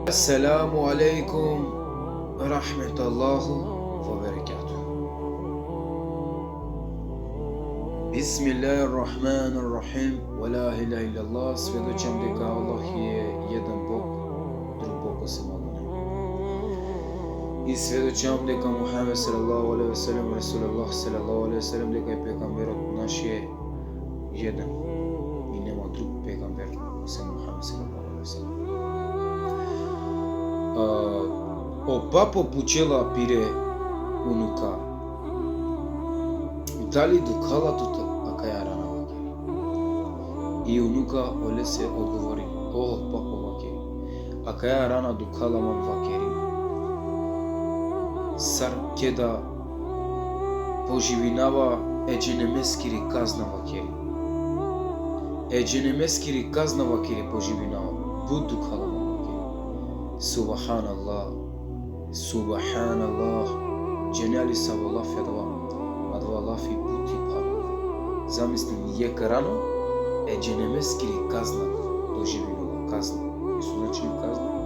Assalamu alaikum rahmetallahu wa barakatuh. Bismillahirrahmanirrahim. Wa la ilaha illallah. Svedočim дека Allah je jedan Bog, друг Бог осим Аллах. И сведочам дека Мухамед салаллаху алейхи ве селем, Расулуллах салаллаху алейхи ве селем, дека е пегамберот наш е еден и нема друг пегамбер осим Мухамед салаллаху алейхи ве селем. O papo pučela pire unuka. Дали дукалатото акаја рана вакери? И унука оле се одговори, папо вакери. Акаја рана дукала мам вакери. Сар кеда поживинава едженемескири казна вакери. Едженемескири казна вакери поживинава. Буд дукала мам вакери. Subhanallah. Subhanallah. Geniali savollah fedava. Advallah fi puti par. Zamislim jekarano eđenemeskiri kazna doživljava kazna. Su znači kazna?